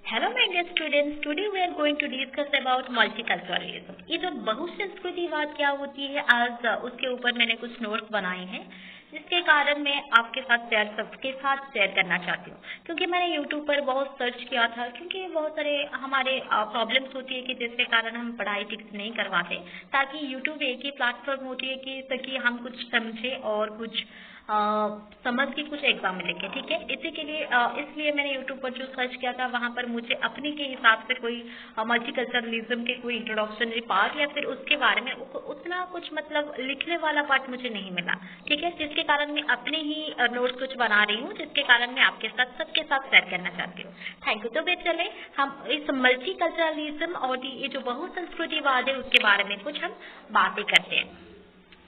Hello my dear students, today we are going to discuss about multiculturalism. ये जो बहुसंस्कृतिवाद क्या होती है, आज उसके ऊपर मैंने कुछ नोट्स बनाए हैं जिसके कारण मैं आपके साथ सबके साथ शेयर करना चाहती हूँ। क्योंकि मैंने यूट्यूब पर बहुत सर्च किया था, क्योंकि बहुत सारे हमारे प्रॉब्लम्स होती है कि जिसके कारण हम पढ़ाई ठीक से नहीं करवाते, ताकि यूट्यूब एक ही प्लेटफॉर्म होती है कि ताकि हम कुछ समझे और कुछ समझ के कुछ एग्जाम में लिखे। ठीक है, इसी के लिए इसलिए मैंने यूट्यूब पर जो सर्च किया था वहाँ पर मुझे अपने के हिसाब से कोई मल्टीकल्चरलिज्म के कोई इंट्रोडक्शनरी पार्ट या फिर उसके बारे में उतना कुछ मतलब लिखने वाला पार्ट मुझे नहीं मिला। ठीक है, जिसके कारण मैं अपने ही नोट्स कुछ बना रही हूँ, जिसके कारण मैं आपके साथ सबके साथ शेयर करना चाहती हूँ। Thank you. तो फिर चले हम इस मल्टीकल्चरलिज्म और ये जो बहुसंस्कृतिवाद है उसके बारे में कुछ हम बातें करते हैं।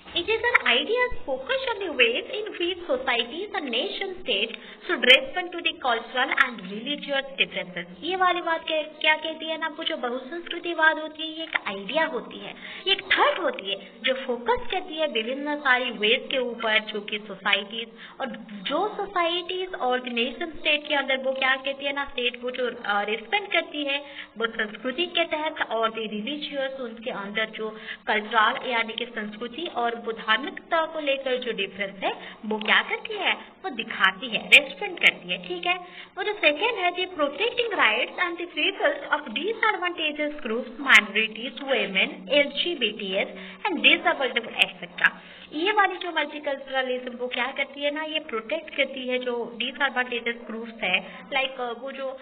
It is an idea focused on the ways in which societies and nation states should respond to the cultural and religious differences। ये वाली बात क्या कहती है ना, आपको जो बहुसंस्कृतिवाद होती है ये एक आइडिया होती है, ये एक थॉट होती है जो फोकस करती है विभिन्न सारी वेज के ऊपर, जो कि सोसाइटीज और जो सोसाइटीज और नेशन स्टेट के अंदर वो क्या कहती है ना, स्टेट वो जो रिस्पेक्ट करती है वो संस्कृति के तहत, और रिलीजियस उनके अंदर जो कल्चरल यानी कि संस्कृति और वो धार्मिकता को लेकर जो डिफरेंस है वो क्या करती है, वो दिखाती है, रेस्पेक्ट करती है। ठीक है, और जो सेकेंड है the protecting rights and the peoples of disadvantages groups, minorities, women, LGBTs and disabled etcetera. ये वाली जो मल्टीकल्चरलिज्म वो क्या करती है ना, ये प्रोटेक्ट करती है जो डिसएडवांटेजेस ग्रुप्स है, लाइक वो जो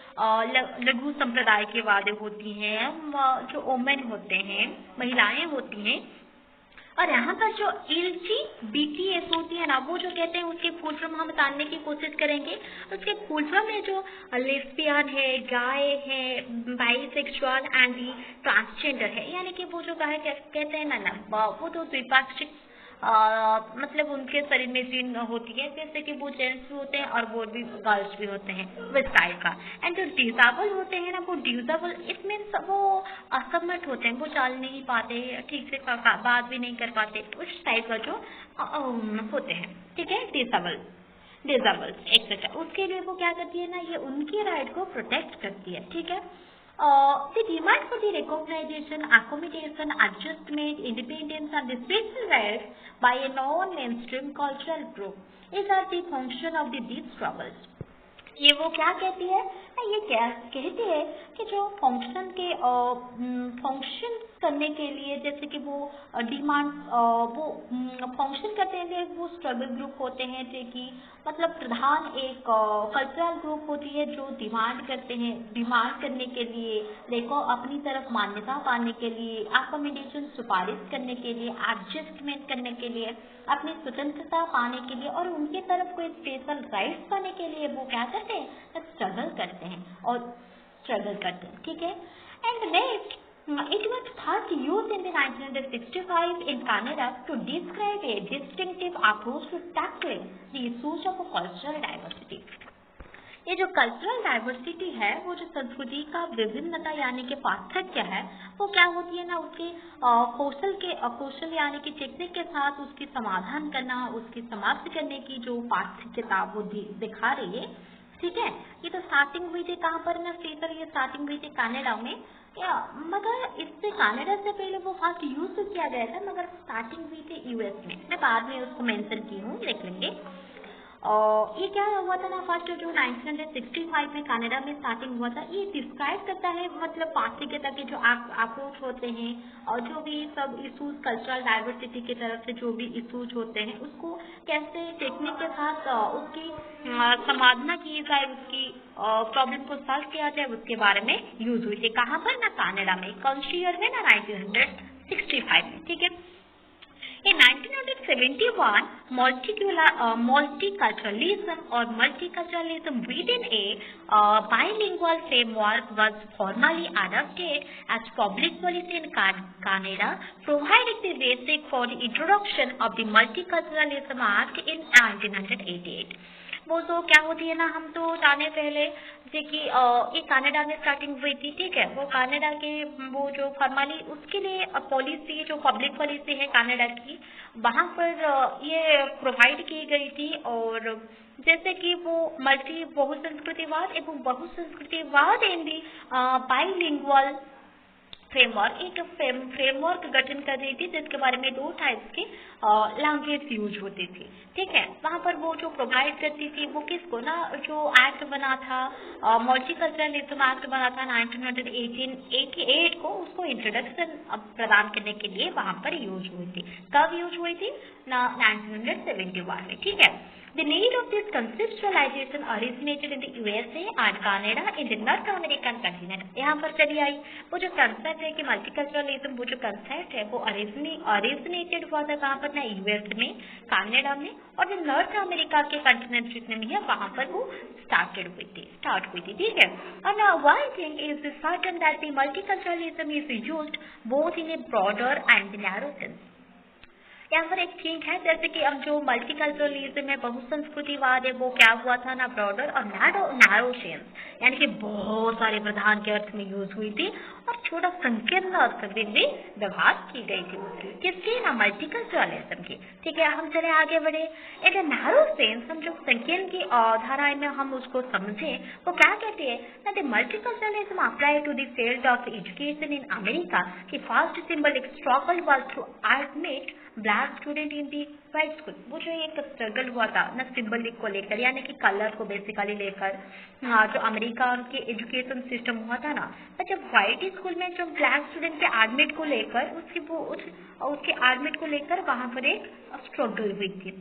लघु संप्रदाय के वादे होती हैं, जो वुमेन होते हैं, महिलाएं होती हैं, और यहाँ पर जो LGBTS होती है ना, वो जो कहते हैं उसके फुल फॉर्म हम जानने की कोशिश करेंगे। उसके फुल फॉर्म में जो लेस्बियन है, गाय है, बाइसेक्सुअल एंड ट्रांसजेंडर है, यानी कि वो जो गाय कहते हैं ना वो तो द्विपाक्षिक मतलब उनके शरीर में जीन होती है, जैसे कि वो जेंट्स भी होते हैं और वो भी गर्ल्स भी होते हैं, उस टाइप का। एंड जो डिसेबल होते हैं ना, वो डिसेबल इट मीन्स वो असमर्थ होते हैं, वो चल नहीं पाते, ठीक से बात भी नहीं कर पाते, उस टाइप का जो होते हैं। ठीक है, डिसेबल एक्सेट्रा, उसके लिए वो क्या करती है ना, ये उनकी राइट को प्रोटेक्ट करती है। ठीक है, the demand for the recognition, accommodation, adjustment, independence and the special rights by a non-mainstream cultural group is at the function of these struggles। ये वो क्या कहती है, ये क्या कहती है कि जो फंक्शन करने के लिए, जैसे कि वो डिमांड वो फंक्शन करते हैं, वो स्ट्रगल ग्रुप होते हैं, जो कि मतलब प्रधान एक कल्चरल ग्रुप होती है जो डिमांड करते हैं, डिमांड करने के लिए, देखो अपनी तरफ मान्यता पाने के लिए, अकोमोडेशन सुपारिश करने के लिए, एडजस्टमेंट करने के लिए, अपनी स्वतंत्रता पाने के लिए और उनके तरफ कोई स्पेशल राइट्स पाने के लिए वो क्या करते हैं, स्ट्रगल करते हैं ठीक है। And next, it was first used in the 1965 in Canada to describe a distinctive approach to tackling the issues of cultural diversity। ये जो कल्चरल डाइवर्सिटी है, वो जो संस्कृति का विभिन्नता यानी कि पार्थक्य है, वो क्या होती है ना, उसके कौशल यानी कि टेक्निक के साथ उसकी समाधान करना, उसकी समाप्त करने की जो पार्थक्यता वो दिखा रही है। ठीक है, ये तो स्टार्टिंग हुई थी कहाँ पर ना स्टेटर, ये स्टार्टिंग हुई थी कनाडा में, या मगर इससे कनाडा से पहले वो फर्स्ट यूज किया गया था, मगर स्टार्टिंग हुई थी यूएस में। मैं बाद में उसको मेंशन की हूँ, देख लेंगे। ये क्या हुआ था ना, फर्स्ट जो 1965 में कनाडा में स्टार्टिंग हुआ था। ये डिस्क्राइब करता है मतलब पार्थक्यता के जो अप्रोच होते हैं और जो भी सब इशूज कल्चरल डाइवर्सिटी की तरफ से जो भी इशूज होते हैं उसको कैसे टेक्निक के साथ उसकी समाधान की जाए, उसकी प्रॉब्लम को सॉल्व किया जाए, उसके बारे में यूज हुई थी। कहाँ पर ना, कनाडा में। कौन सी ईयर में ना, 1965 में। ठीक है, in 1971, multiculturalism or multiculturalism within a bilingual framework was formally adopted as public policy in Canada, providing the basic for the introduction of the Multiculturalism Act in 1988। वो तो क्या होती है ना, हम तो जाने पहले जे कि ये कनाडा में स्टार्टिंग हुई थी, ठीक है। वो कनाडा के वो जो फॉर्मली उसके लिए पॉलिसी, जो पब्लिक पॉलिसी है कनाडा की, वहाँ पर ये प्रोवाइड की गई थी। और जैसे कि वो मल्टी बहुसंस्कृतिवाद एवं बहुसंस्कृतिवाद इन दी बाइलिंगुअल फ्रेमवर्क, एक फ्रेमवर्क गठन कर रही थी, जिसके बारे में दो टाइप्स की लैंग्वेज यूज होती थी, ठीक है। वहाँ पर वो जो प्रोवाइड करती थी वो किसको ना, जो एक्ट बना था, मल्टीकल्चरलिज्म एक्ट बना था 1988 को, उसको इंट्रोडक्शन प्रदान करने के लिए वहाँ पर यूज हुई थी। कब यूज हुई थी ना, 1971 में, ठीक है। The need of this conceptualization originated in the USA and Canada in the North American continent। यहाँ पर चली आई वो जो कंसेप्ट है कि मल्टीकल्चरलिज्म, वो जो कंसेप्ट है वो ओरिजिनेटेड हुआ था कहाँ पर ना, यूएस में, कनाडा में, और जो नॉर्थ अमेरिका के कंटिनेंट जितने भी है वहाँ पर वो स्टार्ट हुई थी, ठीक है। और now one thing is certain that the multiculturalism is used both in a broader and narrow sense। यहाँ पर एक थिंग है, जैसे कि अब जो मल्टीकल्चरलिज्म है, बहुसंस्कृतिवाद है, वो क्या हुआ था ना, ब्रॉडर और नैरो सेंस, यानी कि बहुत सारे प्रधान के अर्थ में यूज हुई थी, और छोटा संकीर्ण अर्थ में भी व्यवहार की गई थी उसकी, किसकी ना, मल्टीकल्चरलिज्म की, ठीक है। हम चले आगे बढ़े। इन नैरो सेंस, हम जो संकीर्ण की धाराएं में हम उसको समझे, वो क्या कहती है ना, the multiculturalism apply to the field of education in America की first symbolic struggle was to admit black student in the white school. वो जो एक स्ट्रगल हुआ था ना सिंबलिक को लेकर, यानी कि कलर को बेसिकली लेकर, जो अमेरिका के एजुकेशन सिस्टम हुआ था ना, तो जब वाइट स्कूल में जो ब्लैक स्टूडेंट के एडमिट को लेकर उसके एडमिट को लेकर वहाँ पर एक स्ट्रगल हुई थी,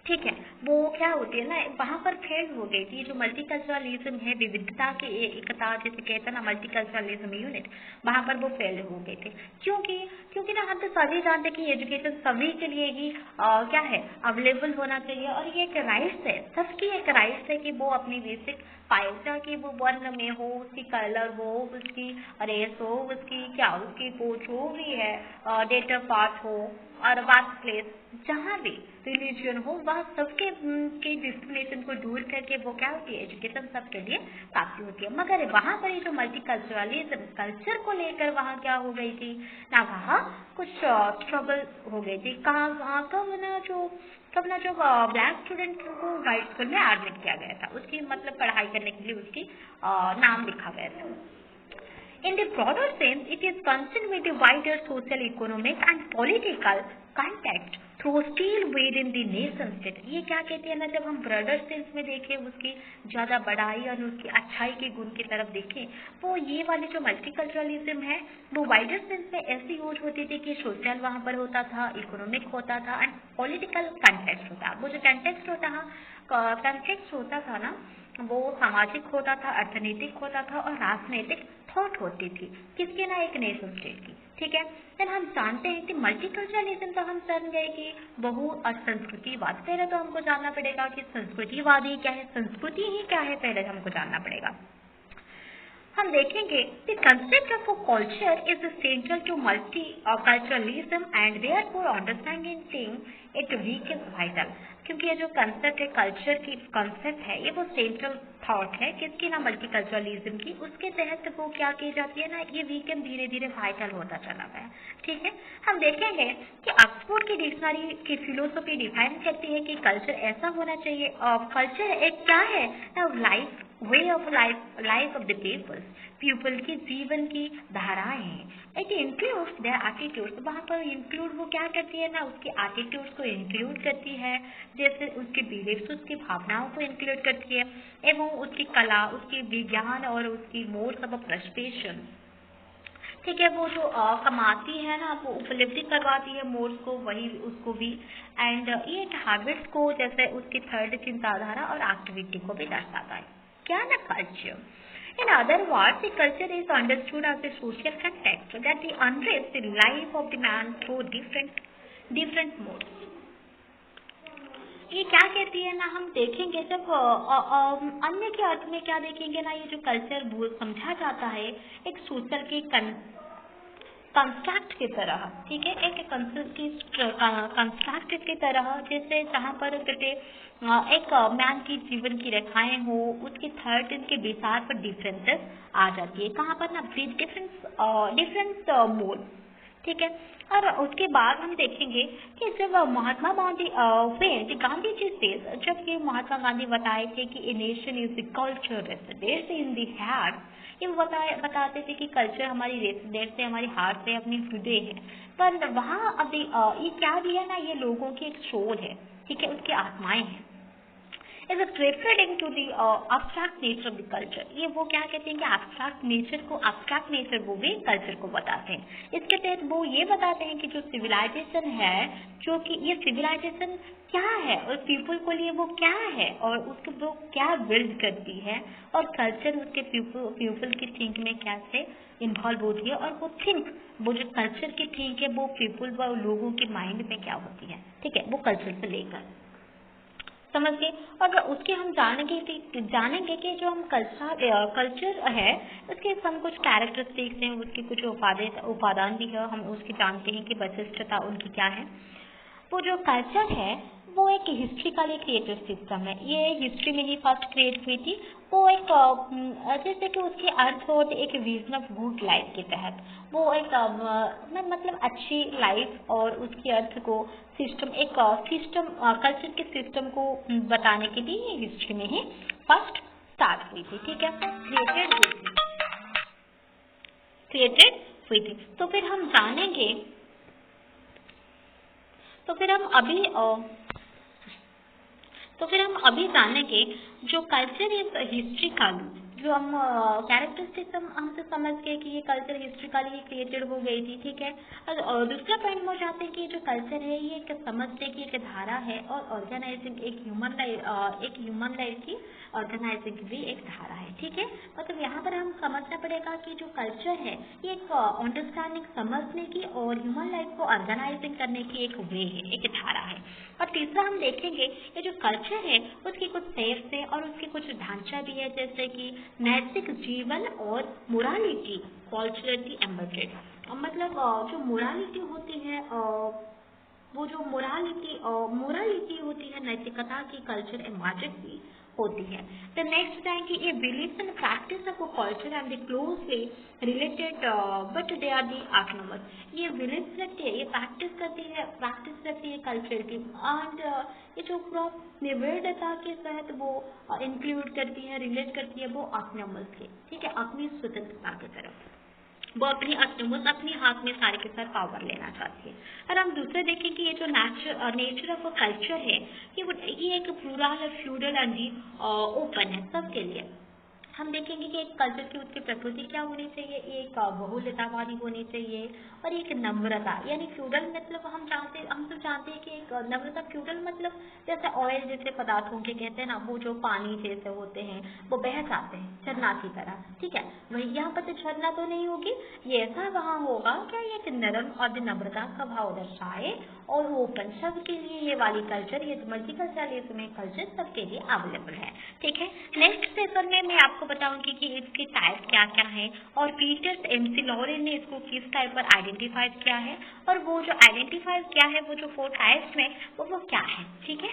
ठीक है। वो क्या होती है ना, वहाँ पर फेल हो गई थी जो मल्टीकल्चरलिज्म है, विविधता की एकता जिसे कहते हैं ना, मल्टीकल्चरलिज्म यूनिट, वहाँ पर वो फेल हो गए थे। क्योंकि ना हम तो सभी जानते कि एजुकेशन सभी के लिए ही क्या है, अवेलेबल होना चाहिए, और ये एक राइट्स है, सबकी एक राइट्स है कि वो अपनी बेसिक पाए, चाहे वो वर्ण में हो, उसकी कलर हो, उसकी रेस हो, उसकी क्या, उसकी कोच जो भी है, डेट ऑफ बर्थ हो, और वर्क प्लेस, जहाँ भी रिलीजन हो, वह सबके के डिस्क्रिमिनेशन को दूर करके वो क्या होती है, एजुकेशन सबके लिए प्राप्ति होती है। मगर वहाँ पर ये जो मल्टीकल्चरलिज्म कल्चर को लेकर वहाँ क्या हो गई थी ना, वहाँ कुछ स्ट्रगल हो गई थी। कहाँ कब ना जो ब्लैक स्टूडेंट को वाइट स्कूल में एडमिट किया गया था, उसकी मतलब पढ़ाई करने के लिए उसकी नाम लिखा गया था। In the broader sense, it is concerned with the wider social, economic and political context through still within the nation state। ये क्या कहती है ना, जब हम ब्रॉडर सेंस में देखें, उसकी ज़्यादा बड़ाई और उसकी अच्छाई के गुण की तरफ देखें, वो ये वाली जो मल्टीकल्चरलिज्म है वो वाइडर सेंस में ऐसी यूज होती थी कि सोशल वहाँ पर होता था, इकोनॉमिक होता था, एंड पॉलिटिकल कंटेक्स्ट होता। वो जो कंटेक्स्ट होता था ना, वो सामाजिक होता था, अर्थनैतिक होता था, और राजनीतिक थॉट होती थी, किसके ना, एक नेशन स्टेट की, ठीक है। फिर हम जानते हैं कि मल्टीकल्चरलिज्म तो हम जान गए कि बहु और संस्कृतिवाद। पहले तो हमको जानना पड़ेगा कि संस्कृतिवाद ही क्या है, संस्कृति ही क्या है, पहले हमको जानना पड़ेगा। हम देखेंगे the concept of a culture is central to multiculturalism and therefore understanding it weakens vital। क्योंकि ये जो कंसेप्ट है, कल्चर की कंसेप्ट है, ये वो सेंट्रल थॉट है किसकी ना, मल्टीकल्चरलिज्म की। उसके तहत वो क्या की जाती है ना, ये वीकेंड धीरे धीरे वाइटल होता चला गया, ठीक है। हम देखेंगे कि ऑक्सफोर्ड की डिक्शनरी की फिलोसफी डिफाइन करती है कि कल्चर ऐसा होना चाहिए, कल्चर एक क्या है ना, life, way of life of the people की जीवन की धाराएं हैं। इट इंक्लूड्स देयर एटीट्यूड्स, वहाँ पर इंक्लूड वो क्या करती है ना, उसके एटीट्यूड्स को इंक्लूड करती है, जैसे उसके बिलीव्स, उसकी भावनाओं को इंक्लूड करती है, एवं उसकी कला, उसकी विज्ञान और उसकी मोड्स ऑफ पर्सुएशन, ठीक है। वो जो कमाती है ना, वो उपलब्धि करवाती है मोड्स को, वही उसको भी, एंड ये हैबिट्स को, जैसे उसकी थर्ड चिंताधारा और एक्टिविटी को भी दर्शाता है, क्या ना, culture. In other words, the culture is understood as a social context that unrest the life of the man through different modes। ये क्या कहती है ना, हम देखेंगे जब अन्य के अर्थ में क्या देखेंगे ना, ये जो कल्चर समझा जाता है एक सोशल की कंस्ट्रक्ट की तरह, ठीक है, एक कंस्ट्रक्ट की तरह, जैसे जहाँ पर कहते एक मैन की जीवन की रेखाएं हो, उसके थर्ड के विचार पर डिफरेंसेस आ जाती है, कहाँ पर ना डिफरेंस मोड, ठीक है। और उसके बाद हम देखेंगे कि जब महात्मा गांधी when गांधी जी से, जब ये महात्मा गांधी बताए थे कि a nation is the culture residence in the heart, ये बताते थे कि कल्चर हमारी रेसिडेंस है, हमारी हार्ट है, अपनी हृदय है। पर वहाँ अभी ये क्या दिया ना, ये लोगों की एक सोल है, ठीक है, उसकी आत्माएं हैं, is referring to the abstract nature of the culture। ये वो क्या कहते हैं कि abstract nature वो भी कल्चर को बताते हैं। इसके तहत वो ये बताते हैं कि जो सिविलाइजेशन है, जो कि ये सिविलाइजेशन क्या है और पीपल को लिए वो क्या है और उसको वो क्या बिल्ड करती है, और कल्चर उसके पीपल की थिंक में कैसे इन्वॉल्व होती है, और वो जो कल्चर की थिंक है वो पीपल व लोगों के माइंड में क्या होती है, ठीक है, वो कल्चर से लेकर, समझ गए। और उसके हम जानेंगे कि जो हम कल्चर है, उसके हम कुछ कैरेक्टरिस्टिक्स हैं, उसके कुछ उपादान भी है, हम उसके जानते हैं कि विशिष्टता उनकी क्या है। वो जो कल्चर है वो एक हिस्ट्रिकली क्रिएटेड सिस्टम है, ये हिस्ट्री में ही फर्स्ट क्रिएट हुई थी। वो एक जैसे कि उसके अर्थ होते एक विजन ऑफ गुड लाइफ के तहत, वो एक मतलब अच्छी लाइफ और उसके अर्थ को सिस्टम कल्चर के सिस्टम को बताने के लिए हिस्ट्री में ही फर्स्ट स्टार्ट हुई थी, ठीक है, क्रिएटेड हुई थी। तो फिर हम जानेंगे, तो फिर हम जानेंगे जो कल्चर इज हिस्ट्रिकली, जो हम कैरेक्टरिस्टिक्स हमसे समझ गए कि ये कल्चर हिस्ट्रिकली क्रिएटेड हो गई थी, ठीक है। और दूसरा पॉइंट में जाते हैं कि जो कल्चर है ये एक समझने की एक धारा है, और ऑर्गेनाइजिंग एक ह्यूमन लाइफ की ऑर्गेनाइजिंग भी एक धारा है, ठीक है। मतलब यहाँ पर हम समझना पड़ेगा कि जो कल्चर है ये एक अंडरस्टैंडिंग समझने की और ह्यूमन लाइफ को ऑर्गेनाइजिंग करने की एक वे है, एक धारा है। और तीसरा हम देखेंगे ये जो कल्चर है उसकी कुछ सेफ्स है और उसके कुछ ढांचा भी है, जैसे कि नैतिक जीवन और मोरालिटी कल्चरली एम्बेडेड। मतलब जो मोरालिटी होती है, वो जो मोरालिटी होती है, नैतिकता की कल्चर एम्बेडेड भी होती है। द नेक्स्ट है कि ये belief and practice of culture and the closely related but they are the autonomous. ये बिलीफ रखती है, ये प्रैक्टिस करती है कल्चर की, एंड ये जो पूरा निवेदता के तहत वो इंक्लूड करती है, रिलेट करती है वो ऑटोनोमस के, ठीक है, अपनी स्वतंत्रता की तरफ। वो अपनी ऑटोनोमस अपने हाथ में सारे के सारे पावर लेना चाहती है। और हम दूसरे देखें कि ये जो नेचर ऑफ अ कल्चर है, ये एक प्लूरल फ्लूइड एंड ओपन है सबके लिए। हम देखेंगे कि एक कल्चर की उसकी प्रकृति क्या होनी चाहिए, एक बहुलतावादी होनी चाहिए, और एक नम्रता, यानी फ्यूडल मतलब हम तो जानते हैं कि एक नम्रता, फ्यूडल मतलब जैसे ऑयल जैसे पदार्थों के कहते हैं ना, वो जो पानी जैसे होते हैं वो बह जाते हैं झरना की तरह, ठीक है, वही यहाँ पर तो झरना तो नहीं होगी, ये ऐसा वहाँ होगा क्या, ये एक नरम और नम्रता का भाव दर्शाए, और वो ओपन सबके लिए ये वाली कल्चर, ये मल्टीकल्चरलिज्म में कल्चर सबके लिए अवेलेबल है, ठीक है। नेक्स्ट सेशन में मैं आपको बताऊंगी कि इसके टाइप क्या क्या है, और पीटर्स एमसी लॉरेन ने इसको किस टाइप पर आइडेंटिफाई किया है, और वो जो आइडेंटिफाई किया है वो जो 4 टाइप्स में वो क्या है, ठीक है।